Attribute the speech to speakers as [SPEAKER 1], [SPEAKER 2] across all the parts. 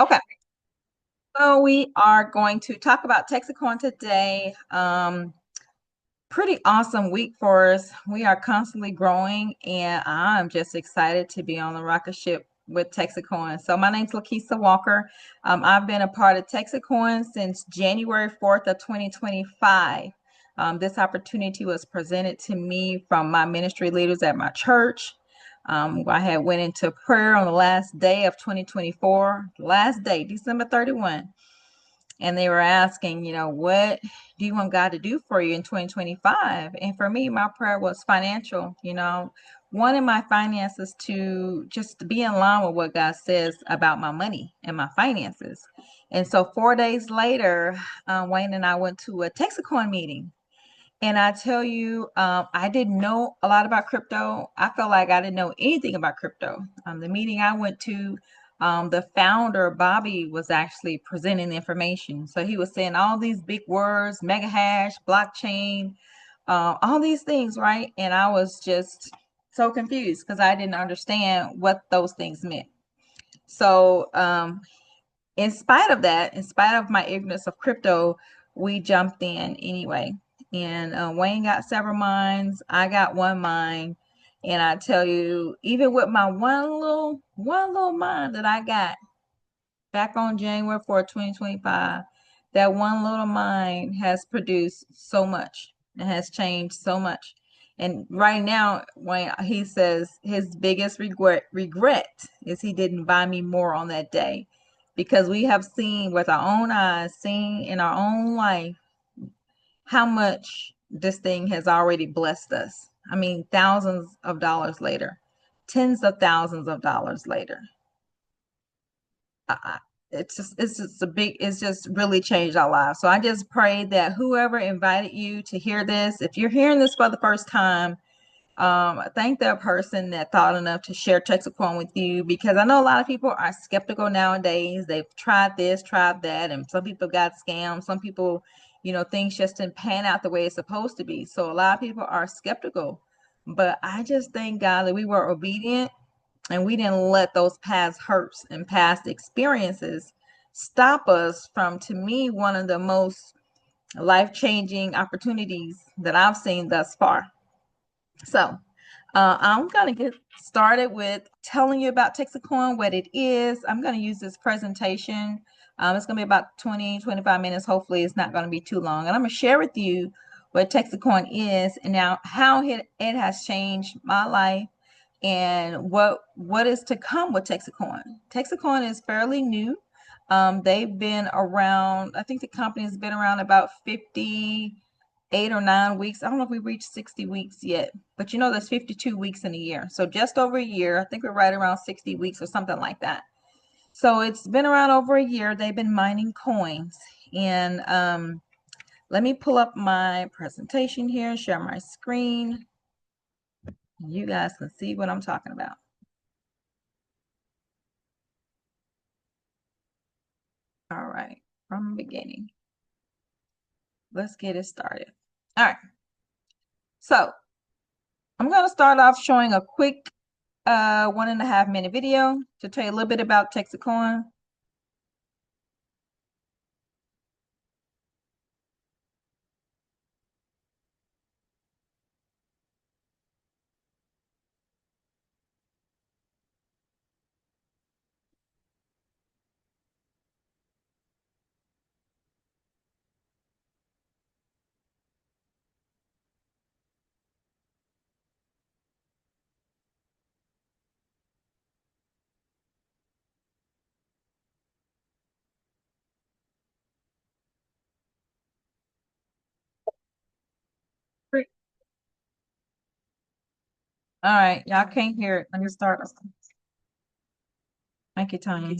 [SPEAKER 1] Okay, so we are going to talk about Texicoin today. Pretty awesome week for us. We are constantly growing, and I'm just excited to be on the rocket ship with Texicoin. So my name's Lakeisha Walker. I've been a part of Texicoin since January 4th of 2025. This opportunity was presented to me from my ministry leaders at my church. I had went into prayer on the last day of 2024, last day, December 31, and they were asking, what do you want God to do for you in 2025? And for me, my prayer was financial, wanting my finances to just be in line with what God says about my money and my finances. And so 4 days later, Wayne and I went to a Texacoin meeting. And I tell you, I didn't know a lot about crypto. I felt like I didn't know anything about crypto. The meeting I went to, the founder, Bobby, was actually presenting the information. So he was saying all these big words, mega hash, blockchain, all these things, right? And I was just so confused because I didn't understand what those things meant. So, in spite of that, in spite of my ignorance of crypto, we jumped in anyway. And Wayne got several mines. I got one mine. And I tell you, even with my one little mine that I got back on January 4th, 2025, that one little mine has produced so much. It has changed so much. And right now, when he says his biggest regret is he didn't buy me more on that day, because we have seen with our own eyes, seen in our own life, how much this thing has already blessed us. I mean, thousands of dollars later, tens of thousands of dollars later. I, it's just really changed our lives. So I just pray that whoever invited you to hear this, if you're hearing this for the first time, thank that person that thought enough to share Texacoin with you, because I know a lot of people are skeptical nowadays. They've tried this, tried that, and some people got scammed. Some people, things just didn't pan out the way it's supposed to be. So a lot of people are skeptical. But I just thank God that we were obedient and we didn't let those past hurts and past experiences stop us from, to me, one of the most life-changing opportunities that I've seen thus far. So I'm going to get started with telling you about Texicoin, what it is. I'm going to use this presentation. It's going to be about 20, 25 minutes. Hopefully it's not going to be too long. And I'm going to share with you what Texicoin is and now how it has changed my life and what is to come with Texicoin. Texicoin is fairly new. They've been around, I think the company has been around about 58 or 9 weeks. I don't know if we reached 60 weeks yet, but there's 52 weeks in a year. So just over a year. I think we're right around 60 weeks or something like that. So it's been around over a year. They've been mining coins. And let me pull up my presentation here, share my screen. You guys can see what I'm talking about. All right, from the beginning. Let's get it started. All right. So I'm going to start off showing a quick 1.5 minute video to tell you a little bit about Texicoin. All right, y'all can't hear it. Let me start. Thank you, Tanya.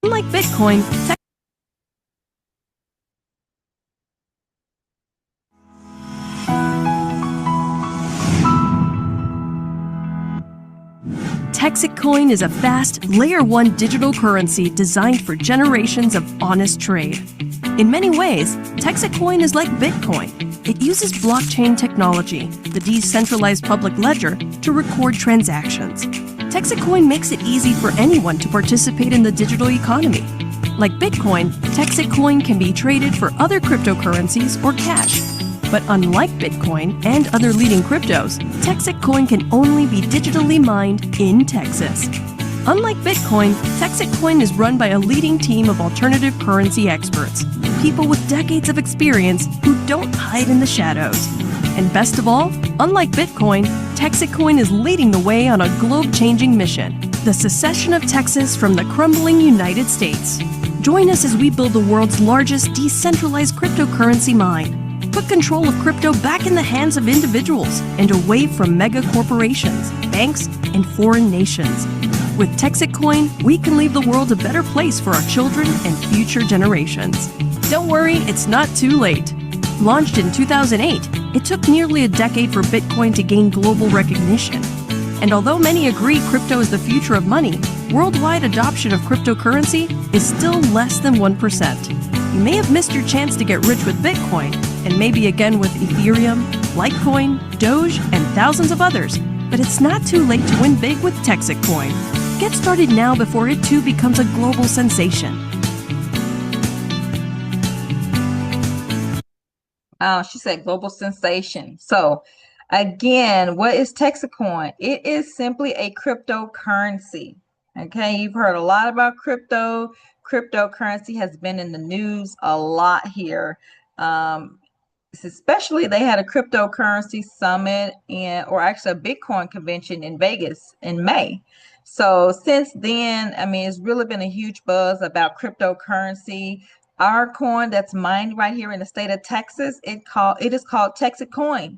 [SPEAKER 2] Unlike Bitcoin, TexitCoin is a fast, Layer 1 digital currency designed for generations of honest trade. In many ways, TexitCoin is like Bitcoin. It uses blockchain technology, the decentralized public ledger, to record transactions. TexitCoin makes it easy for anyone to participate in the digital economy. Like Bitcoin, TexitCoin can be traded for other cryptocurrencies or cash. But unlike Bitcoin and other leading cryptos, TexitCoin can only be digitally mined in Texas. Unlike Bitcoin, TexitCoin is run by a leading team of alternative currency experts, people with decades of experience who don't hide in the shadows. And best of all, unlike Bitcoin, TexitCoin is leading the way on a globe-changing mission, the secession of Texas from the crumbling United States. Join us as we build the world's largest decentralized cryptocurrency mine. Put control of crypto back in the hands of individuals and away from mega corporations, banks, and foreign nations. With TexitCoin, we can leave the world a better place for our children and future generations. Don't worry, it's not too late. Launched in 2008, it took nearly a decade for Bitcoin to gain global recognition. And although many agree crypto is the future of money, worldwide adoption of cryptocurrency is still less than 1%. You may have missed your chance to get rich with Bitcoin, and maybe again with Ethereum, Litecoin, Doge, and thousands of others. But it's not too late to win big with TexitCoin. Get started now before it too becomes a global sensation.
[SPEAKER 1] She said global sensation. So again, what is TexitCoin? It is simply a cryptocurrency. Okay, you've heard a lot about crypto. Cryptocurrency has been in the news a lot here. Especially they had a cryptocurrency summit or actually a Bitcoin convention in Vegas in May. So since then, I mean, it's really been a huge buzz about cryptocurrency. Our coin that's mined right here in the state of Texas, it is called TexitCoin.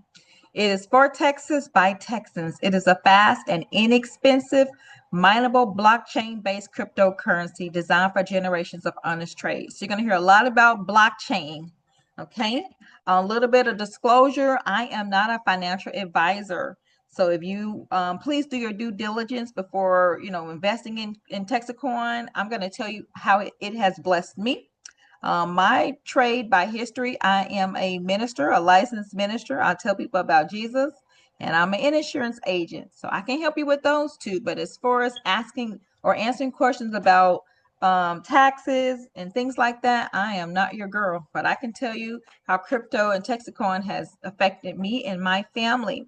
[SPEAKER 1] It is for Texas by Texans. It is a fast and inexpensive mineable blockchain-based cryptocurrency designed for generations of honest trade. So you're going to hear a lot about blockchain. Okay, a little bit of disclosure. I am not a financial advisor. So if you please do your due diligence before investing in TexitCoin. I'm going to tell you how it has blessed me. My trade by history, I am a minister, a licensed minister. I tell people about Jesus, and I'm an insurance agent. So I can help you with those two. But as far as asking or answering questions about taxes and things like that, I am not your girl. But I can tell you how crypto and TexitCoin has affected me and my family.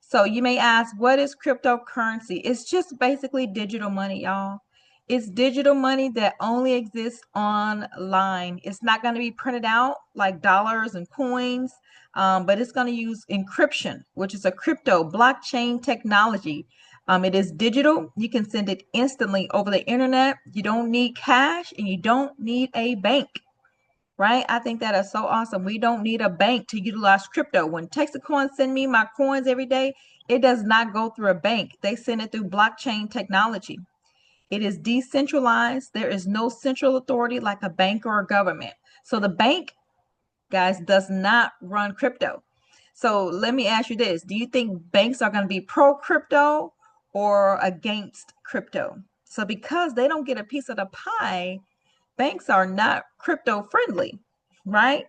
[SPEAKER 1] So you may ask, what is cryptocurrency? It's just basically digital money, y'all. It's digital money that only exists online. It's not going to be printed out like dollars and coins, but it's going to use encryption, which is a crypto blockchain technology. It is digital. You can send it instantly over the internet. You don't need cash and you don't need a bank. Right? I think that is so awesome. We don't need a bank to utilize crypto. When TexitCoin send me my coins every day, it does not go through a bank. They send it through blockchain technology. It is decentralized. There is no central authority like a bank or a government. So the bank, guys, does not run crypto. So let me ask you this. Do you think banks are going to be pro crypto or against crypto? So because they don't get a piece of the pie, banks are not crypto friendly, right?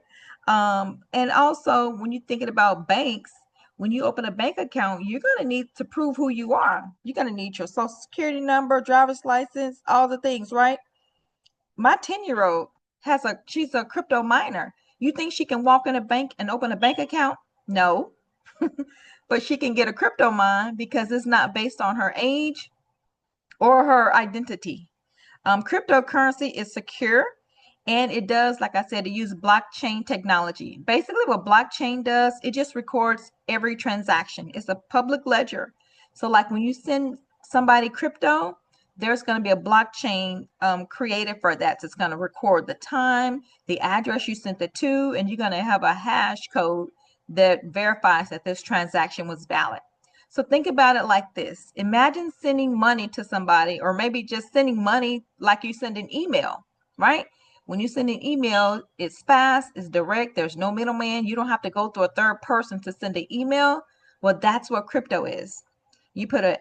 [SPEAKER 1] And also, when you're thinking about banks, when you open a bank account, you're going to need to prove who you are. You're going to need your social security number, driver's license, all the things, right? My 10-year-old she's a crypto miner. You think she can walk in a bank and open a bank account? No. But she can get a crypto mine because it's not based on her age or her identity. Cryptocurrency is secure and it does, like I said, it uses blockchain technology. Basically, what blockchain does, it just records every transaction. It's a public ledger. So like when you send somebody crypto, there's going to be a blockchain created for that. So it's going to record the time, the address you sent it to, and you're going to have a hash code that verifies that this transaction was valid. So think about it like this. Imagine sending money to somebody, or maybe just sending money like you send an email, right? When you send an email, it's fast, it's direct, there's no middleman. You don't have to go through a third person to send an email. Well, that's what crypto is. You put a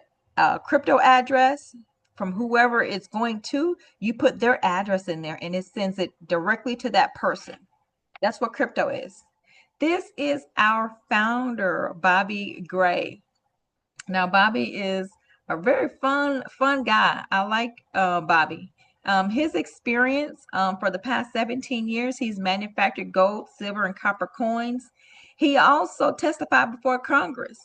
[SPEAKER 1] crypto address from whoever it's going to, you put their address in there and it sends it directly to that person. That's what crypto is. This is our founder, Bobby Gray. Now, Bobby is a very fun guy. I like Bobby. His experience for the past 17 years, he's manufactured gold, silver, and copper coins. He also testified before Congress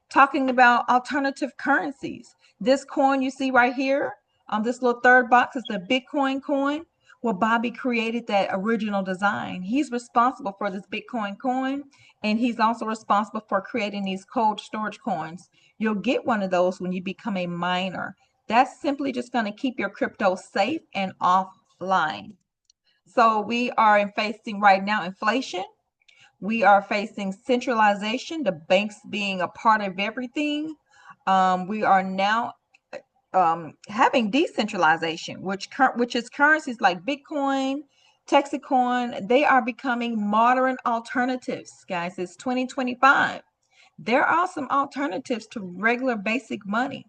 [SPEAKER 1] talking about alternative currencies. This coin you see right here on this little third box is the Bitcoin coin. Well, Bobby created that original design. He's responsible for this Bitcoin coin, and he's also responsible for creating these cold storage coins. You'll get one of those when you become a miner. That's simply just going to keep your crypto safe and offline. So we are facing right now inflation. We are facing centralization, the banks being a part of everything. We are now having decentralization, which is currencies like Bitcoin, Texicoin. They are becoming modern alternatives, guys. It's 2025. There are some alternatives to regular basic money.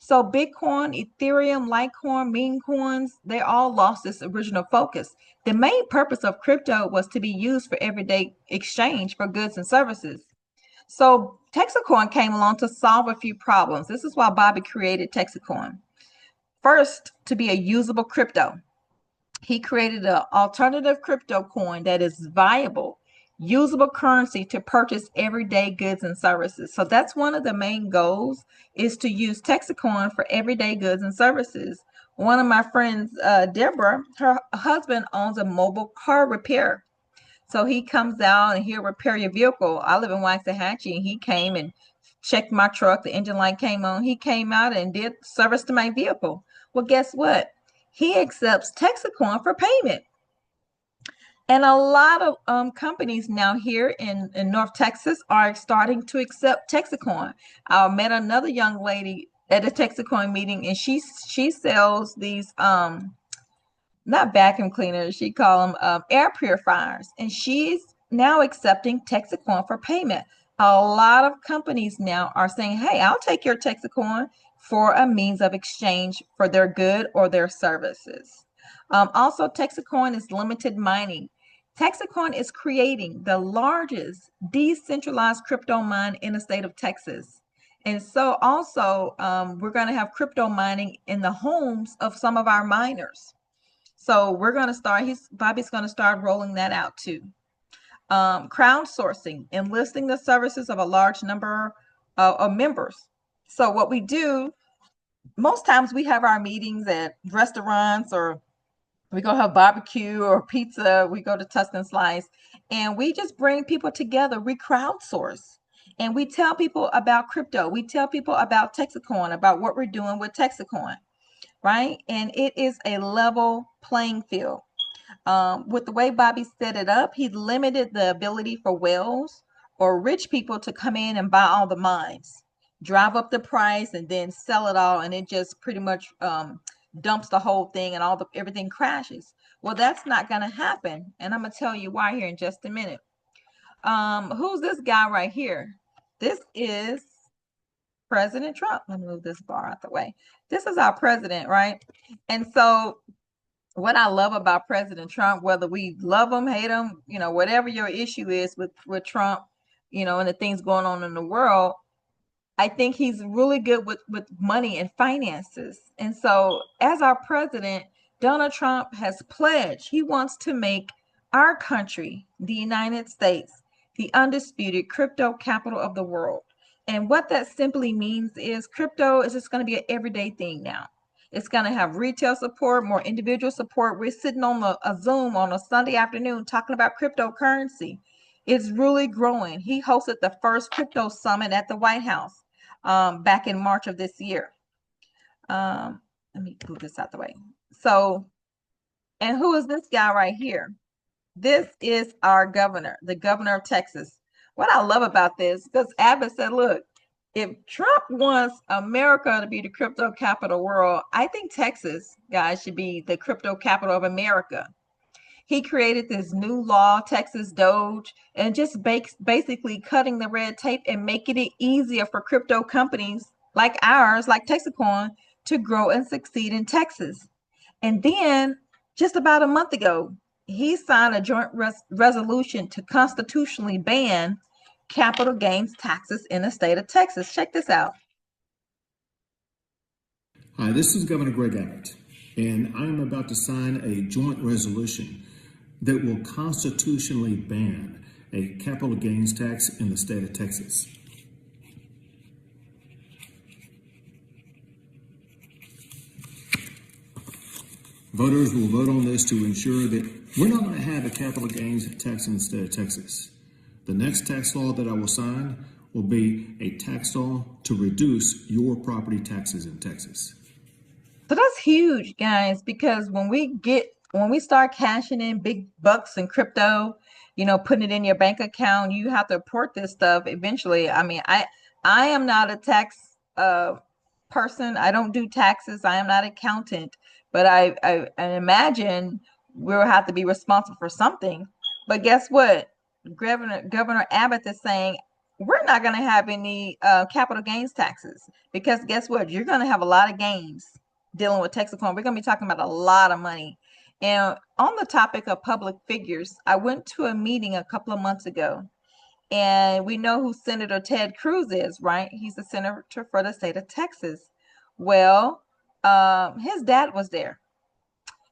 [SPEAKER 1] So Bitcoin, Ethereum, Litecoin, meme coins, they all lost this original focus. The main purpose of crypto was to be used for everyday exchange for goods and services. So Texicoin came along to solve a few problems. This is why Bobby created Texicoin. First, to be a usable crypto. He created an alternative crypto coin that is viable, usable currency to purchase everyday goods and services. So that's one of the main goals, is to use Texicoin for everyday goods and services. One of my friends, Deborah, her husband owns a mobile car repair. So he comes out and he'll repair your vehicle. I live in Waxahachie, and he came and checked my truck. The engine light came on. He came out and did service to my vehicle. Well, guess what? He accepts Texicoin for payment. And a lot of companies now here in North Texas are starting to accept Texicoin. I met another young lady at a Texicoin meeting, and she sells these not vacuum cleaners, she call them air purifiers, and she's now accepting Texicoin for payment. A lot of companies now are saying, hey, I'll take your Texicoin for a means of exchange for their good or their services. Also, Texicoin is limited mining. Texicoin is creating the largest decentralized crypto mine in the state of Texas. And so also, we're going to have crypto mining in the homes of some of our miners. So we're going to start, Bobby's going to start rolling that out too. Crowdsourcing, enlisting the services of a large number of members. So what we do, most times we have our meetings at restaurants, or we go have barbecue or pizza. We go to Tuscan Slice, and we just bring people together. We crowdsource, and we tell people about crypto. We tell people about Texicoin, about what we're doing with Texicoin, right? And it is a level playing field. With the way Bobby set it up, he limited the ability for whales or rich people to come in and buy all the mines, drive up the price, and then sell it all, and it just pretty much dumps the whole thing, and everything crashes. Well, that's not going to happen, and I'm going to tell you why here in just a minute. Who's this guy right here? This is President Trump. Let me move this bar out the way. This is our president, right? And so what I love about President Trump, whether we love him, hate him, whatever your issue is with Trump, and the things going on in the world, I think he's really good with money and finances. And so as our president, Donald Trump has pledged he wants to make our country, the United States, the undisputed crypto capital of the world. And what that simply means is crypto is just going to be an everyday thing now. It's going to have retail support, more individual support. We're sitting on a Zoom on a Sunday afternoon talking about cryptocurrency. It's really growing. He hosted the first crypto summit at the White House back in March of this year. Let me move this out the way. So, and who is this guy right here? This is our governor, the governor of Texas. What I love about this, because Abbott said, look, if Trump wants America to be the crypto capital world, I think Texas, guys, should be the crypto capital of America. He created this new law, Texas Doge, and just basically cutting the red tape and making it easier for crypto companies like ours, like Texicoin, to grow and succeed in Texas. And then just about a month ago, he signed a joint resolution to constitutionally ban capital gains taxes in the state of Texas. Check this out.
[SPEAKER 3] Hi, this is Governor Greg Abbott, and I am about to sign a joint resolution that will constitutionally ban a capital gains tax in the state of Texas. Voters will vote on this to ensure that we're not going to have a capital gains tax in the state of Texas. The next tax law that I will sign will be a tax law to reduce your property taxes in Texas.
[SPEAKER 1] So that's huge, guys, because when we start cashing in big bucks in crypto, putting it in your bank account, you have to report this stuff eventually. I mean, I am not a tax person. I don't do taxes. I am not an accountant, but I imagine we'll have to be responsible for something. But guess what? Governor Abbott is saying we're not going to have any capital gains taxes because guess what? You're going to have a lot of gains dealing with Texicoin. We're going to be talking about a lot of money. And on the topic of public figures, I went to a meeting a couple of months ago, and we know who Senator Ted Cruz is, right? He's the senator for the state of Texas. Well, his dad was there.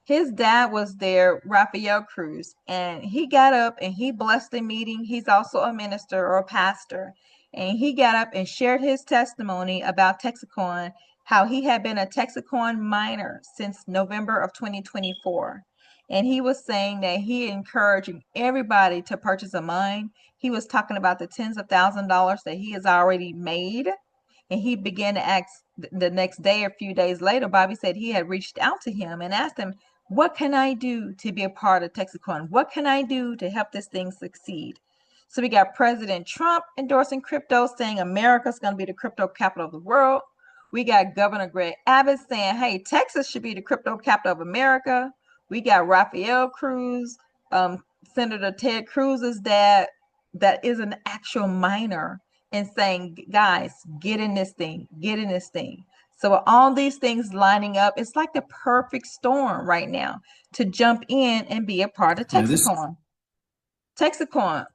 [SPEAKER 1] His dad was there, Rafael Cruz, and he got up and he blessed the meeting. He's also a minister or a pastor. And he got up and shared his testimony about Texicoin, how he had been a Texicoin miner since November of 2024. And he was saying that he encouraging everybody to purchase a mine. He was talking about the tens of thousands of dollars that he has already made. And he began to ask the next day, or a few days later, Bobby said he had reached out to him and asked him, what can I do to be a part of Texicoin? What can I do to help this thing succeed? So we got President Trump endorsing crypto, saying America's going to be the crypto capital of the world. We got Governor Greg Abbott saying, hey, Texas should be the crypto capital of America. We got Rafael Cruz, Senator Ted Cruz's dad, that is an actual miner, and saying, guys, get in this thing, get in this thing. So with all these things lining up, it's like the perfect storm right now to jump in and be a part of Texicoin. Texicoin,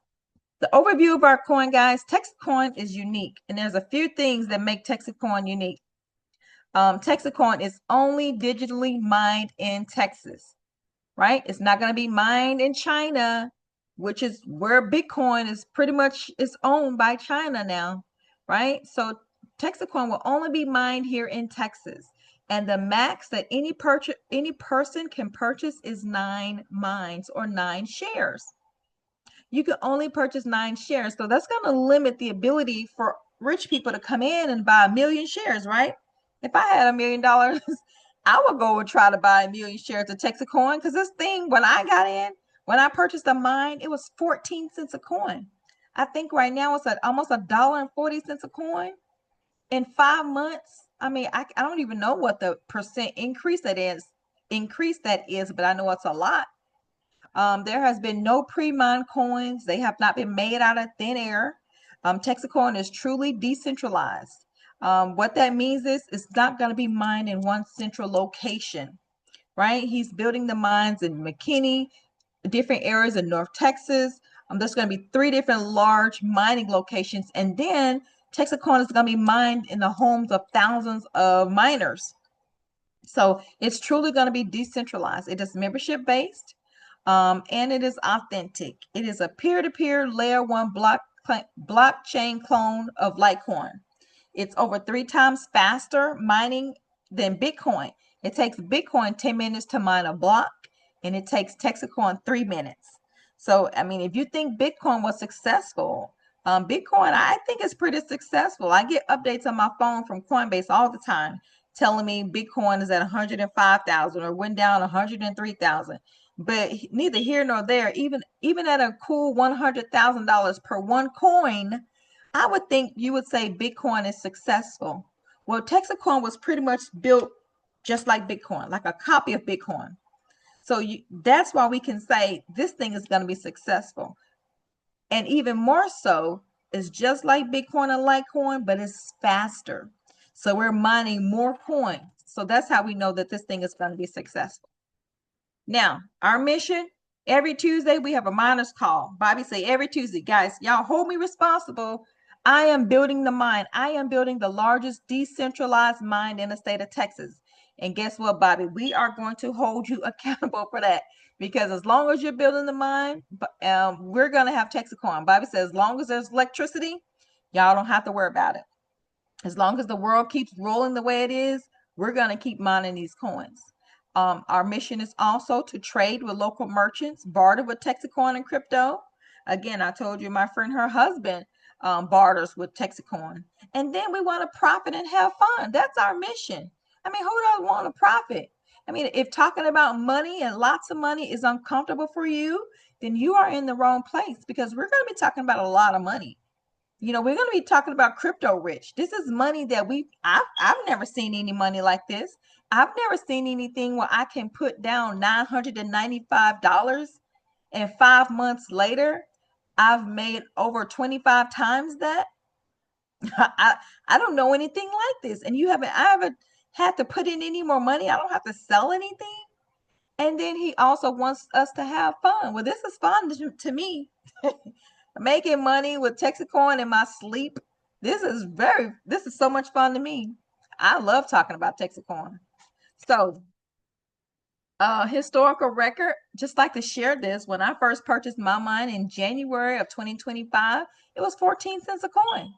[SPEAKER 1] the overview of our coin, guys. Texicoin is unique, and there's a few things that make Texicoin unique. Texicoin is only digitally mined in Texas, right? It's not going to be mined in China, which is where Bitcoin is pretty much is owned by China now, right? So Texicoin will only be mined here in Texas. And the max that any person can purchase is 9 mines or 9 shares. You can only purchase 9 shares. So that's going to limit the ability for rich people to come in and buy 1,000,000 shares, right? If I had $1 million, I would go and try to buy 1,000,000 shares of Texicoin, because this thing, when I purchased a mine, it was 14 cents a coin. I think right now it's at almost $1.40 a coin. In 5 months, I mean, I don't even know what the percent increase that is, but I know it's a lot. There has been no pre-mined coins. They have not been made out of thin air. Texicoin is truly decentralized. What that means is it's not going to be mined in one central location, right? He's building the mines in McKinney, different areas in North Texas. There's going to be 3 different large mining locations, and then Texicoin is going to be mined in the homes of thousands of miners. So it's truly going to be decentralized. It is membership based, and it is authentic. It is a peer-to-peer layer 1 blockchain clone of Litecoin. It's over 3 times faster mining than Bitcoin. It takes Bitcoin 10 minutes to mine a block, and it takes Texicoin 3 minutes. So, I mean, if you think Bitcoin was successful, Bitcoin, I think it's pretty successful. I get updates on my phone from Coinbase all the time telling me Bitcoin is at 105,000 or went down 103,000. But neither here nor there, even at a cool $100,000 per one coin, I would think you would say Bitcoin is successful. Well, Texicoin was pretty much built just like Bitcoin, like a copy of Bitcoin. So that's why we can say this thing is going to be successful. And even more so, it's just like Bitcoin and Litecoin, but it's faster. So we're mining more coins. So that's how we know that this thing is going to be successful. Now, our mission, every Tuesday, we have a miners call. Bobby say every Tuesday, guys, y'all hold me responsible. I am building the mine. I am building the largest decentralized mine in the state of Texas. And guess what, Bobby? We are going to hold you accountable for that. Because as long as you're building the mine, we're going to have Texicoin. Bobby says, as long as there's electricity, y'all don't have to worry about it. As long as the world keeps rolling the way it is, we're going to keep mining these coins. Our mission is also to trade with local merchants, barter with Texicoin and crypto. Again, I told you my friend, her husband barters with Texicoin. And then we want to profit and have fun. That's our mission. I mean, who doesn't want to profit? I mean, if talking about money and lots of money is uncomfortable for you, then you are in the wrong place, because we're going to be talking about a lot of money. We're going to be talking about crypto rich. This is money that I've never seen any money like this. I've never seen anything where I can put down $995 and 5 months later, I've made over 25 times that. I don't know anything like this. And I haven't had to put in any more money. I don't have to sell anything. And then he also wants us to have fun. Well, this is fun to me. Making money with Texicoin in my sleep. This is so much fun to me. I love talking about Texicoin. So, historical record, just like to share this. When I first purchased my mine in January of 2025, it was 14 cents a coin.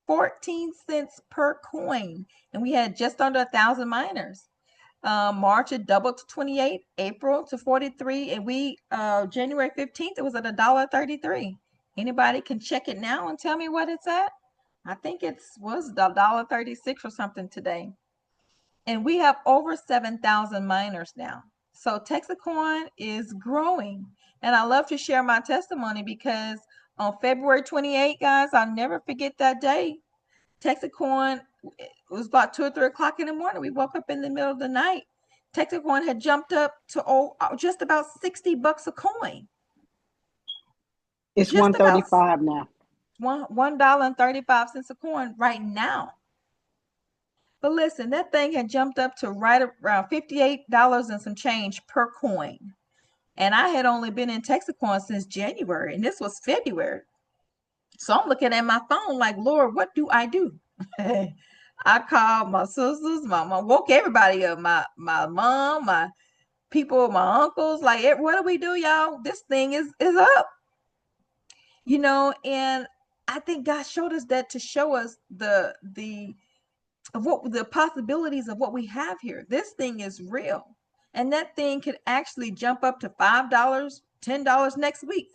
[SPEAKER 1] 14 cents per coin. And we had just under 1,000 miners. March it doubled to 28, April to 43, and January 15th, it was at $1.33. Anybody can check it now and tell me what it's at? I think it was $1.36 or something today. And we have over 7,000 miners now. So Texicoin is growing. And I love to share my testimony, because on February 28th, guys, I'll never forget that day. Texicoin, it was about 2 or 3 o'clock in the morning. We woke up in the middle of the night. Texicoin had jumped up to just about $60 a coin.
[SPEAKER 4] It's
[SPEAKER 1] Just about
[SPEAKER 4] 135 now.
[SPEAKER 1] $1.35 a coin right now. But listen, that thing had jumped up to right around $58 and some change per coin. And I had only been in Texicoin since January, and this was February. So I'm looking at my phone like, Lord, what do I do? I called my sisters, my mom, woke everybody up, my mom, my people, my uncles, like, what do we do, y'all? This thing is up. And I think God showed us that to show us the possibilities of what we have here. This thing is real. And that thing could actually jump up to $5, $10 next week.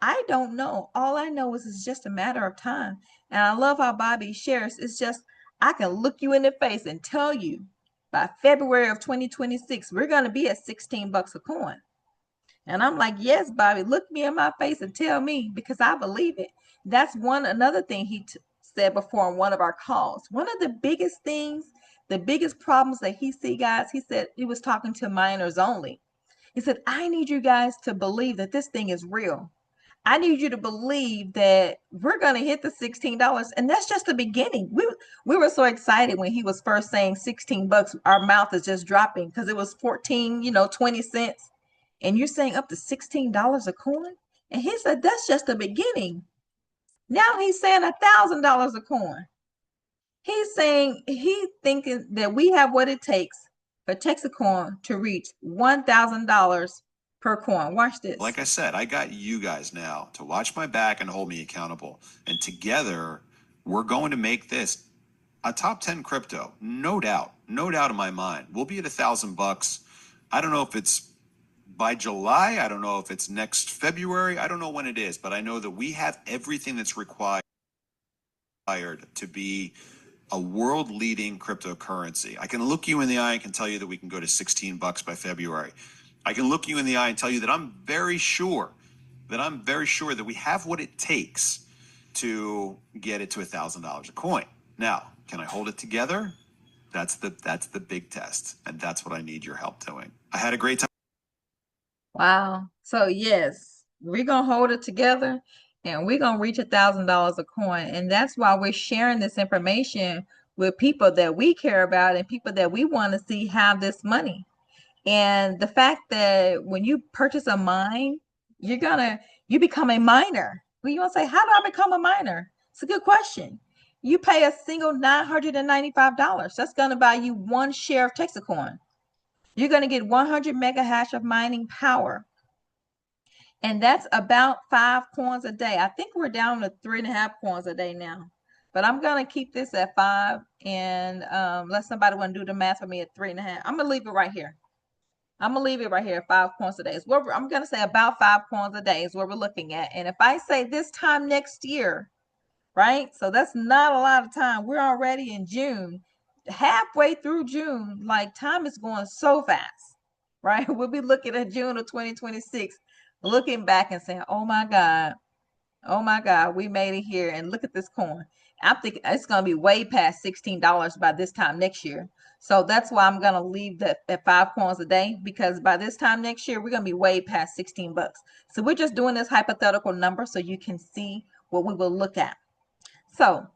[SPEAKER 1] I don't know. All I know is it's just a matter of time. And I love how Bobby shares. It's just, I can look you in the face and tell you by February of 2026, we're going to be at $16 a coin. And I'm like, yes, Bobby, look me in my face and tell me, because I believe it. That's another thing he said before on one of our calls. One of the biggest things, the biggest problems that he see, guys, he said he was talking to miners only. He said, I need you guys to believe that this thing is real. I need you to believe that we're going to hit the $16. And that's just the beginning. We were so excited when he was first saying $16. Our mouth is just dropping, because it was 14, 20 cents. And you're saying up to $16 a coin? And he said, that's just the beginning. Now he's saying $1,000 a coin. He's saying, he's thinking that we have what it takes for Texicoin to reach $1,000 per coin. Watch this.
[SPEAKER 5] Like I said, I got you guys now to watch my back and hold me accountable. And together, we're going to make this a top 10 crypto. No doubt in my mind. We'll be at $1,000. I don't know if it's by July. I don't know if it's next February. I don't know when it is, but I know that we have everything that's required to be a world leading cryptocurrency. I can look you in the eye and can tell you that we can go to $16 by February. I can look you in the eye and tell you that I'm very sure that we have what it takes to get it to $1,000 a coin. Now, can I hold it together? That's the big test, and that's what I need your help doing. I had a great time.
[SPEAKER 1] Wow. So yes, we're gonna hold it together, and we're gonna reach $1,000 a coin. And that's why we're sharing this information with people that we care about and people that we want to see have this money. And the fact that when you purchase a mine, you become a miner. Well, you want to say, how do I become a miner? It's a good question. You pay a single $995. That's going to buy you one share of Texicoin. You're going to get 100 mega hash of mining power. And that's about 5 coins a day. I think we're down to 3.5 coins a day now. But I'm going to keep this at 5 and let somebody want to do the math for me at 3.5. I'm going to leave it right here. I'm going to leave it right here at 5 coins a day. I'm going to say about 5 coins a day is what we're looking at. And if I say this time next year, right? So that's not a lot of time. We're already in June, halfway through June. Like, time is going so fast, right? We'll be looking at June of 2026, looking back and saying, oh my God, we made it here. And look at this coin. I'm thinking it's going to be way past $16 by this time next year. So that's why I'm going to leave that at 5 coins a day, because by this time next year, we're going to be way past 16 bucks. So we're just doing this hypothetical number so you can see what we will look at. So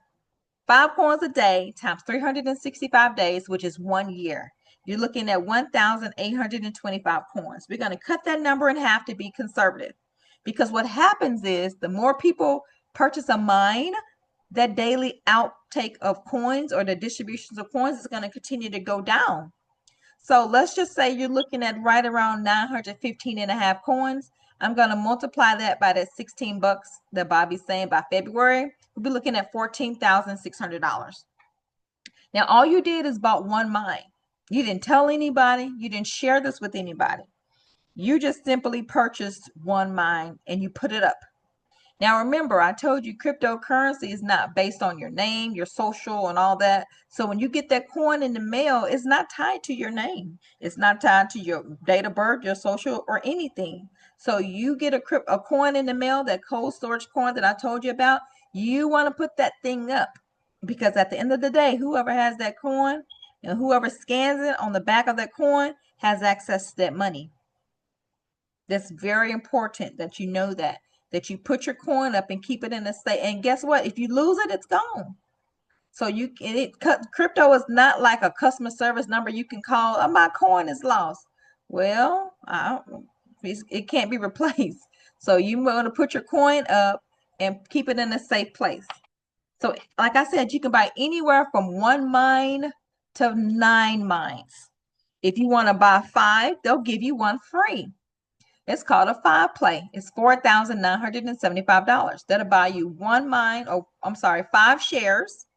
[SPEAKER 1] 5 coins a day times 365 days, which is 1 year. You're looking at 1,825 coins. We're going to cut that number in half to be conservative, because what happens is the more people purchase a mine, that daily outtake of coins or the distributions of coins is going to continue to go down. So let's just say you're looking at right around 915.5 coins. I'm going to multiply that by that 16 bucks that Bobby's saying by February. We'll be looking at $14,600. Now, all you did is bought one mine. You didn't tell anybody. You didn't share this with anybody. You just simply purchased one mine and you put it up. Now, remember, I told you cryptocurrency is not based on your name, your social, and all that. So when you get that coin in the mail, it's not tied to your name. It's not tied to your date of birth, your social, or anything. So you get a coin in the mail, that cold storage coin that I told you about, you want to put that thing up, because at the end of the day, whoever has that coin and whoever scans it on the back of that coin has access to that money. That's very important that you know that you put your coin up and keep it in a state. And guess what? If you lose it, it's gone. So crypto is not like a customer service number you can call. Oh, my coin is lost. Well, it can't be replaced. So you want to put your coin up and keep it in a safe place. So like I said, you can buy anywhere from 1 mine to 9 mines. If you want to buy 5, they'll give you 1 free. It's called a 5 play. It's $4,975. That'll buy you 1 mine, 5 shares,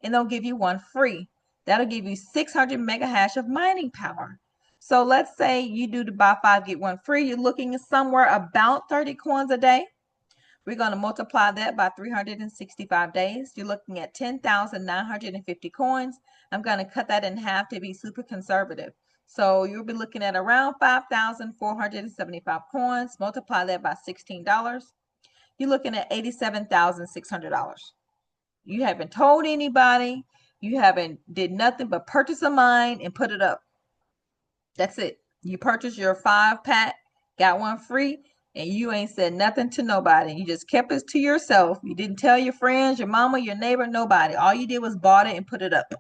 [SPEAKER 1] and they'll give you 1 free. That'll give you 600 mega hash of mining power. So let's say you do the buy 5, get 1 free. You're looking at somewhere about 30 coins a day. We're going to multiply that by 365 days. You're looking at 10,950 coins. I'm going to cut that in half to be super conservative. So you'll be looking at around 5,475 coins. Multiply that by $16. You're looking at $87,600. You haven't told anybody. You haven't did nothing but purchase a mine and put it up. That's it. You purchased your 5-pack, got 1 free, and you ain't said nothing to nobody. You just kept it to yourself. You didn't tell your friends, your mama, your neighbor, nobody. All you did was bought it and put it up.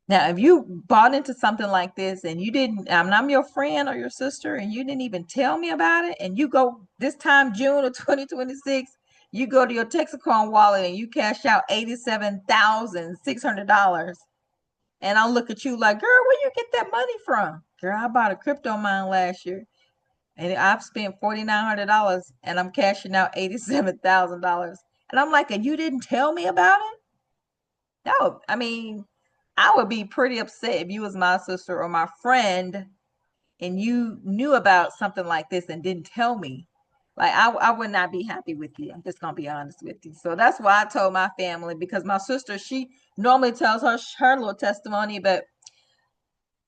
[SPEAKER 1] Now, if you bought into something like this and you didn't, I'm your friend or your sister, and you didn't even tell me about it, and you go this time, June of 2026, you go to your Texicoin wallet and you cash out $87,600. And I'll look at you like, girl, where you get that money from? Girl, I bought a crypto mine last year and I've spent $4,900 and I'm cashing out $87,000. And I'm like, and you didn't tell me about it? No, I mean, I would be pretty upset if you was my sister or my friend and you knew about something like this and didn't tell me. Like, I would not be happy with you. I'm just going to be honest with you. So that's why I told my family, because my sister, she normally tells her little testimony, but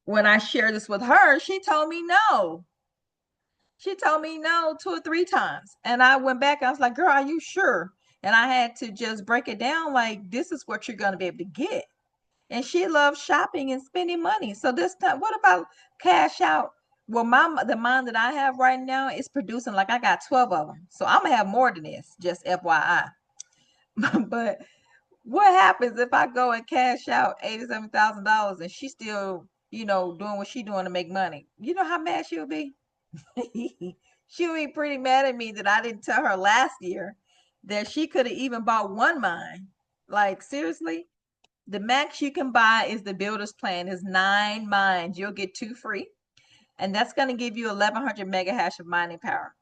[SPEAKER 1] when I share this with her, she told me no. She told me no 2 or 3 times. And I went back, I was like, girl, are you sure? And I had to just break it down like, this is what you're going to be able to get. And she loves shopping and spending money. So this time, what about cash out? Well, the mine that I have right now is producing, like, I got 12 of them. So I'm going to have more than this, just FYI. But What happens if I go and cash out $87,000 and she's still, doing what she's doing to make money? You know how mad she'll be? She'll be pretty mad at me that I didn't tell her last year that she could have even bought one mine. Like, seriously? The max you can buy is the builder's plan is 9 mines. You'll get 2 free. And that's going to give you 1,100 mega hash of mining power.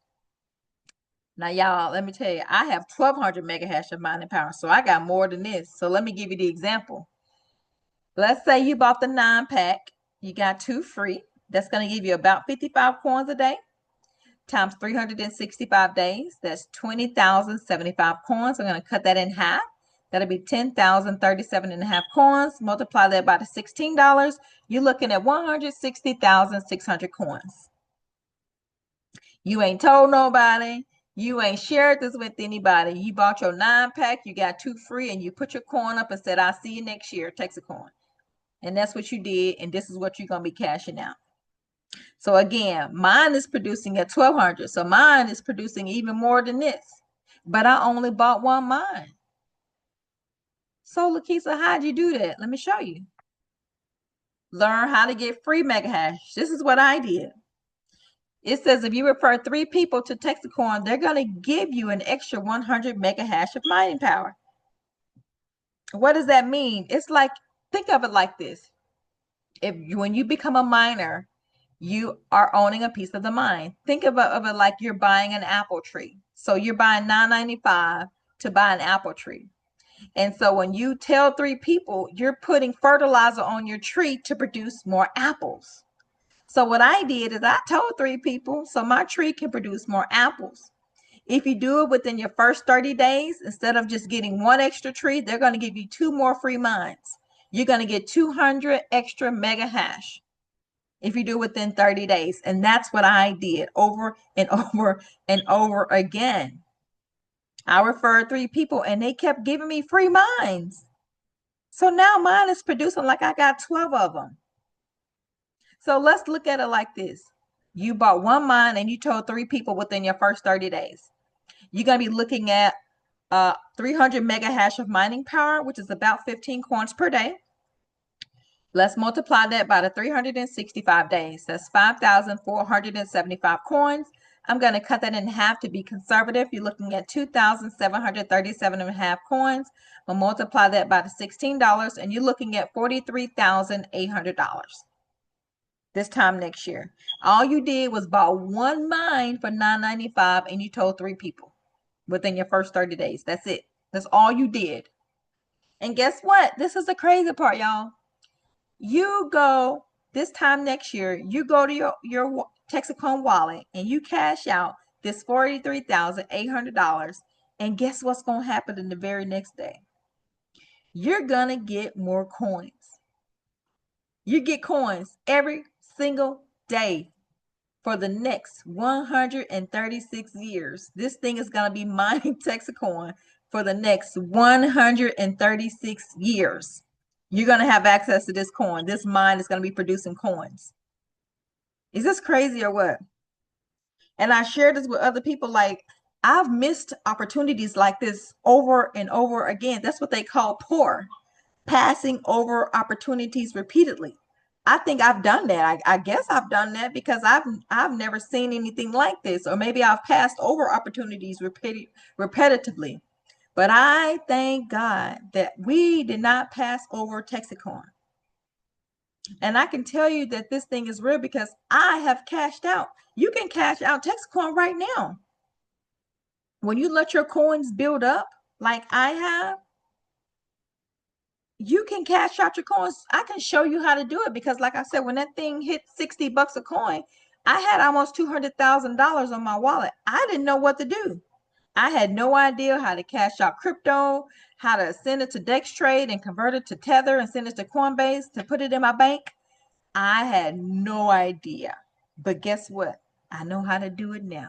[SPEAKER 1] Now, y'all, let me tell you, I have 1,200 mega hash of mining power, so I got more than this. So let me give you the example. Let's say you bought the 9-pack, you got 2 free. That's going to give you about 55 coins a day times 365 days. That's 20,075 coins. I'm going to cut that in half. That'll be 10,037 and a half coins. Multiply that by the $16. You're looking at 160,600 coins. You ain't told nobody. You ain't shared this with anybody. You bought your 9-pack, you got 2 free, and you put your coin up and said, I'll see you next year, Texicoin. And that's what you did, and this is what you're going to be cashing out. So again, mine is producing at 1,200. So mine is producing even more than this. But I only bought one mine. So Lakeisha, how'd you do that? Let me show you. Learn how to get free mega hash. This is what I did. It says if you refer 3 people to Texicoin, they're going to give you an extra 100 mega hash of mining power. What does that mean? It's like, think of it like this. When you become a miner, you are owning a piece of the mine. Think of it like you're buying an apple tree. So you're buying $9.95 to buy an apple tree. And so when you tell 3 people, you're putting fertilizer on your tree to produce more apples. So what I did is I told 3 people, so my tree can produce more apples. If you do it within your first 30 days, instead of just getting 1 extra tree, they're going to give you 2 more free mines. You're going to get 200 extra mega hash if you do it within 30 days. And that's what I did over and over and over again. I referred 3 people and they kept giving me free mines. So now mine is producing like I got 12 of them. So let's look at it like this. You bought 1 mine and you told 3 people within your first 30 days. You're going to be looking at 300 mega hash of mining power, which is about 15 coins per day. Let's multiply that by the 365 days. That's 5,475 coins. I'm going to cut that in half to be conservative. You're looking at 2,737 and a half coins. We'll multiply that by the $16 and you're looking at $43,800 this time next year. All you did was bought 1 mine for $9.95 and you told 3 people within your first 30 days. That's it. That's all you did. And guess what? This is the crazy part, y'all. You go this time next year, you go to your Texicoin wallet and you cash out this $43,800. And guess what's going to happen in the very next day? You're going to get more coins. You get coins every single day for the next 136 years. This thing is going to be mining Texicoin for the next 136 years. You're going to have access to this coin. This mine is going to be producing coins. Is this crazy or what? And I shared this with other people. Like, I've missed opportunities like this over and over again. That's what they call poor, passing over opportunities repeatedly. I think I've done that. I guess I've done that because I've never seen anything like this, or maybe I've passed over opportunities repetitively. But I thank God that we did not pass over Texicoin. And I can tell you that this thing is real because I have cashed out. You can cash out Texicoin right now. When you let your coins build up like I have, you can cash out your coins. I can show you how to do it because, like I said, when that thing hit $60 a coin, I had almost $200,000 on my wallet. I didn't know what to do. I had no idea how to cash out crypto, how to send it to DexTrade and convert it to Tether and send it to Coinbase to put it in my bank. I had no idea. But guess what? I know how to do it now.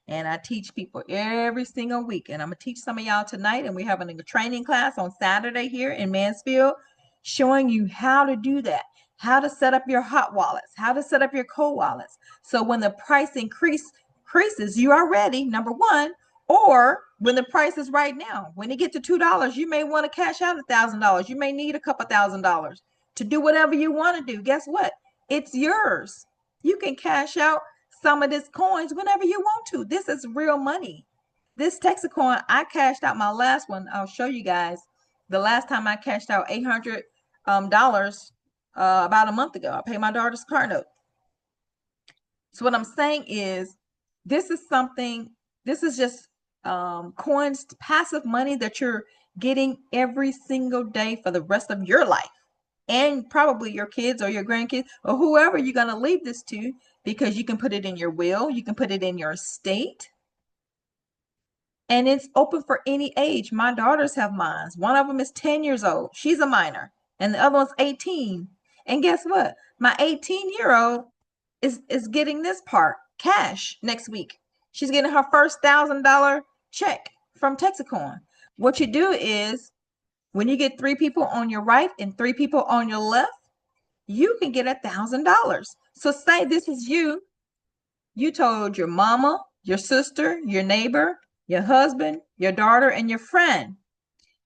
[SPEAKER 1] And I teach people every single week. And I'm going to teach some of y'all tonight. And we're having a training class on Saturday here in Mansfield, showing you how to do that, how to set up your hot wallets, how to set up your cold wallets. So when the price increases, you are ready, number one, Or when the price is right now, when it gets to $2, you may want to cash out $1,000. You may need a couple $1,000 to do whatever you want to do. Guess what? It's yours. You can cash out some of these coins whenever you want to. This is real money. This Texicoin, I cashed out my last one. I'll show you guys. The last time I cashed out $800 about a month ago. I paid my daughter's car note. So what I'm saying is, this is something. This is just coins, passive money that you're getting every single day for the rest of your life, and probably your kids or your grandkids or whoever you're going to leave this to, because you can put it in your will, you can put it in your estate, and it's open for any age. My daughters have mines. One of them is 10 years old. She's a minor, and the other one's 18. And guess what? My 18-year-old is getting this part cash next week. She's getting her first $1,000 check from Texicoin. What you do is, when you get 3 people on your right and 3 people on your left, you can get $1,000. So say this is you. You told your mama, your sister, your neighbor, your husband, your daughter, and your friend.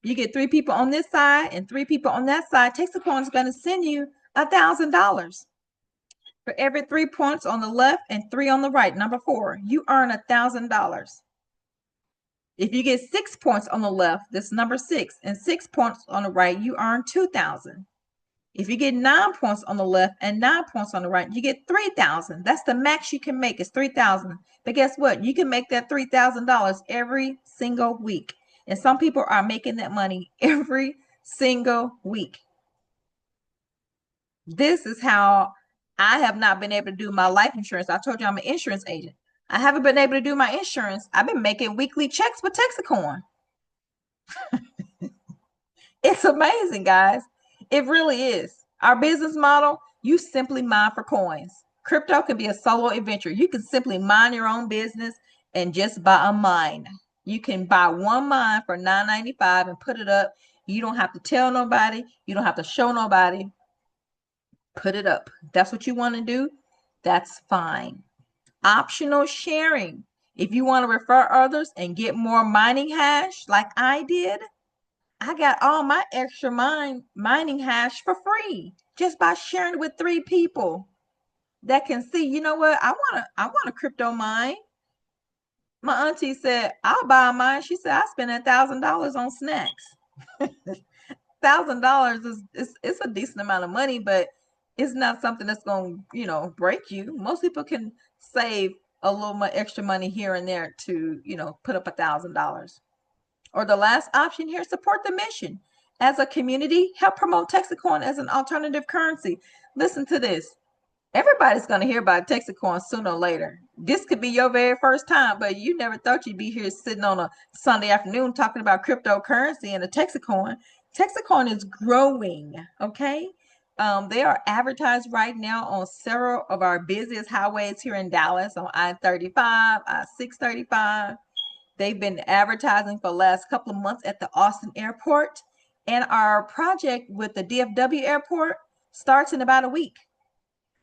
[SPEAKER 1] You get 3 people on this side and 3 people on that side. Texicoin is going to send you $1,000. For every 3 points on the left and 3 on the right, number 4, you earn $1,000. If you get 6 points on the left, this number 6, and 6 points on the right, you earn 2,000. If you get 9 points on the left and 9 points on the right, you get 3,000. That's the max you can make, is 3,000. But guess what? You can make that $3,000 every single week. And some people are making that money every single week. This is how I have not been able to do my life insurance. I told you I'm an insurance agent. I haven't been able to do my insurance. I've been making weekly checks with Texicoin. It's amazing, guys. It really is. Our business model, you simply mine for coins. Crypto can be a solo adventure. You can simply mine your own business and just buy a mine. You can buy one mine for $9.95 and put it up. You don't have to tell nobody. You don't have to show nobody. Put it up. If that's what you want to do, that's fine. Optional sharing. If you want to refer others and get more mining hash like I did, I got all my extra mining hash for free just by sharing it with 3 people that can see, you know what, I want a crypto mine. My auntie said, I'll buy mine. She said, I spent $1,000 on snacks. $1,000 is it's a decent amount of money, but it's not something that's going to, break you. Most people can save a little more extra money here and there to, put up $1,000. Or the last option here, support the mission. As a community, help promote Texicoin as an alternative currency. Listen to this. Everybody's going to hear about Texicoin sooner or later. This could be your very first time, but you never thought you'd be here sitting on a Sunday afternoon talking about cryptocurrency and a Texicoin. Texicoin is growing, okay? They are advertised right now on several of our busiest highways here in Dallas, on I-35, I-635. They've been advertising for the last couple of months at the Austin airport. And our project with the DFW airport starts in about a week.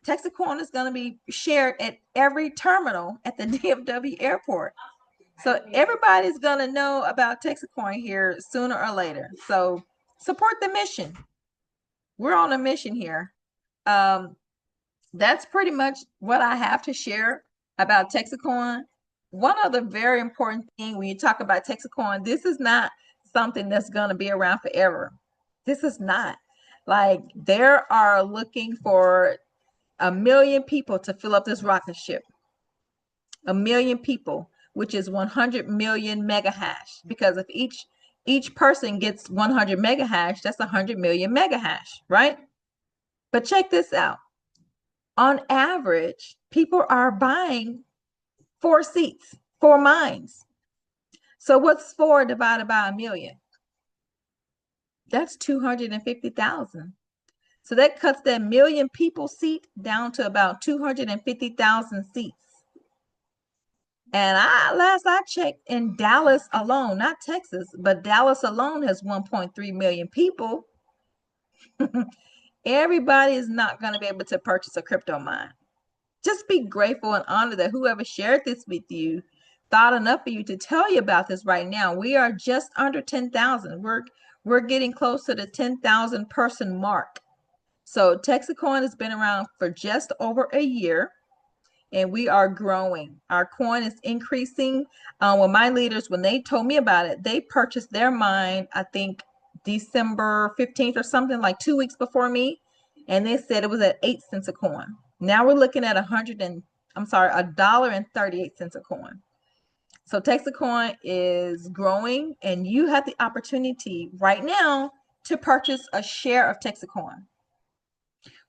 [SPEAKER 1] Texicoin is going to be shared at every terminal at the DFW airport. So everybody's going to know about Texicoin here sooner or later. So support the mission. We're on a mission here. That's pretty much what I have to share about Texicoin. One other very important thing when you talk about Texicoin, this is not something that's going to be around forever. This is not. Like, they are looking for 1 million people to fill up this rocket ship. 1 million people, which is 100 million mega hash. Because if each person gets 100 mega hash, that's 100 million mega hash, right? But check this out. On average, people are buying 4 seats, 4 mines. So what's 4 divided by 1 million? That's 250,000. So that cuts that 1 million people seat down to about 250,000 seats. And last I checked, in Dallas alone, not Texas, but Dallas alone has 1.3 million people. Everybody is not going to be able to purchase a crypto mine. Just be grateful and honored that whoever shared this with you thought enough of you to tell you about this right now. We are just under 10,000. We're getting close to the 10,000 person mark. So Texicoin has been around for just over a year, and we are growing. Our coin is increasing. When my leaders, when they told me about it, they purchased their mine, I think December 15th or something, like 2 weeks before me, and they said it was at 8 cents a coin. Now we're looking at $1.38 a coin. So Texicoin is growing, and you have the opportunity right now to purchase a share of Texicoin.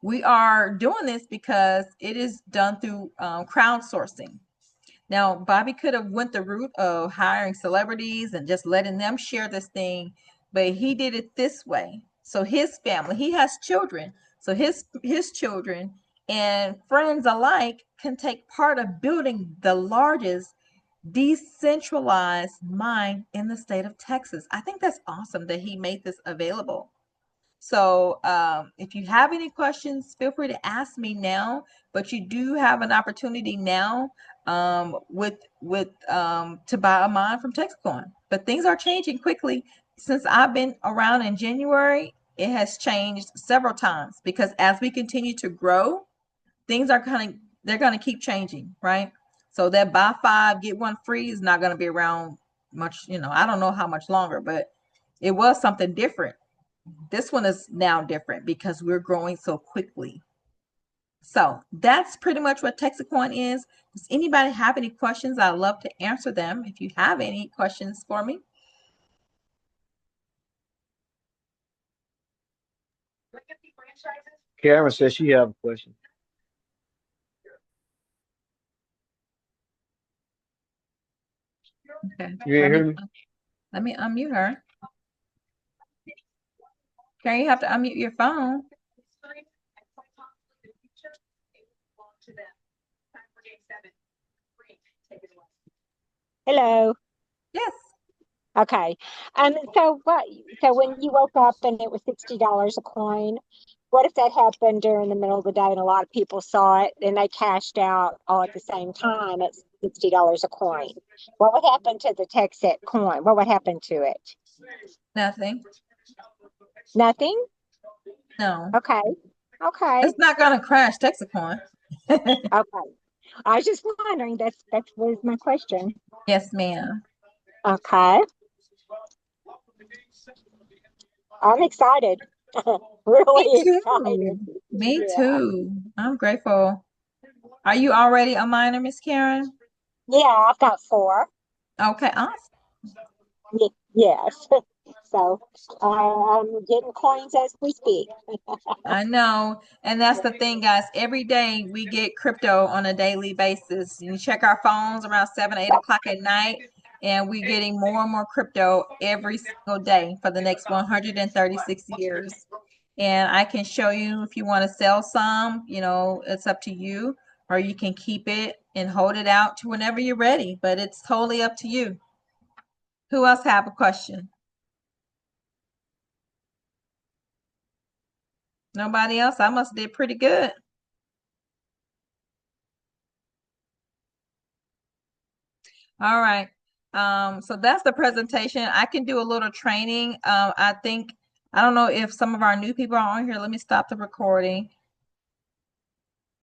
[SPEAKER 1] We are doing this because it is done through crowdsourcing. Now, Bobby could have went the route of hiring celebrities and just letting them share this thing, but he did it this way. So his family, he has children, so his children and friends alike can take part of building the largest decentralized mine in the state of Texas. I think that's awesome that he made this available. So if you have any questions, feel free to ask me now. But you do have an opportunity now to buy a mine from Texacoin. But things are changing quickly. Since I've been around in January, it has changed several times because as we continue to grow, things are they're going to keep changing, right? So that buy five get one free is not going to be around much. I don't know how much longer, but it was something different. This one is now different because we're growing so quickly. So that's pretty much what Texicoin is. Does anybody have any questions? I'd love to answer them if you have any questions for me.
[SPEAKER 4] Karen says she have a question.
[SPEAKER 1] Okay.
[SPEAKER 4] You ain't hear me?
[SPEAKER 1] Let me unmute her. Karen, you have to unmute your phone.
[SPEAKER 6] Hello.
[SPEAKER 1] Yes.
[SPEAKER 6] Okay. So when you woke up and it was $60 a coin, what if that happened during the middle of the day and a lot of people saw it and they cashed out all at the same time at $60 a coin? What would happen to the Texit coin? What would happen to it?
[SPEAKER 1] Nothing.
[SPEAKER 6] Nothing?
[SPEAKER 1] No.
[SPEAKER 6] Okay. Okay.
[SPEAKER 1] It's not going to crash Texicoin.
[SPEAKER 6] Okay. I was just wondering. That was my question.
[SPEAKER 1] Yes, ma'am.
[SPEAKER 6] Okay. I'm excited. Really
[SPEAKER 1] Me
[SPEAKER 6] excited.
[SPEAKER 1] too. Me
[SPEAKER 6] Yeah.
[SPEAKER 1] too. I'm grateful. Are you already a miner, Miss Karen?
[SPEAKER 6] Yeah, I've got four.
[SPEAKER 1] Okay, awesome.
[SPEAKER 6] Yes. So I'm getting coins as we speak.
[SPEAKER 1] I know. And that's the thing, guys. Every day we get crypto on a daily basis. You check our phones around 7, 8 o'clock at night, and we're getting more and more crypto every single day for the next 136 years. And I can show you if you want to sell some, it's up to you, or you can keep it and hold it out to whenever you're ready, but it's totally up to you. Who else have a question? Nobody else? I must did pretty good. All right. So that's the presentation. I can do a little training. I don't know if some of our new people are on here. Let me stop the recording.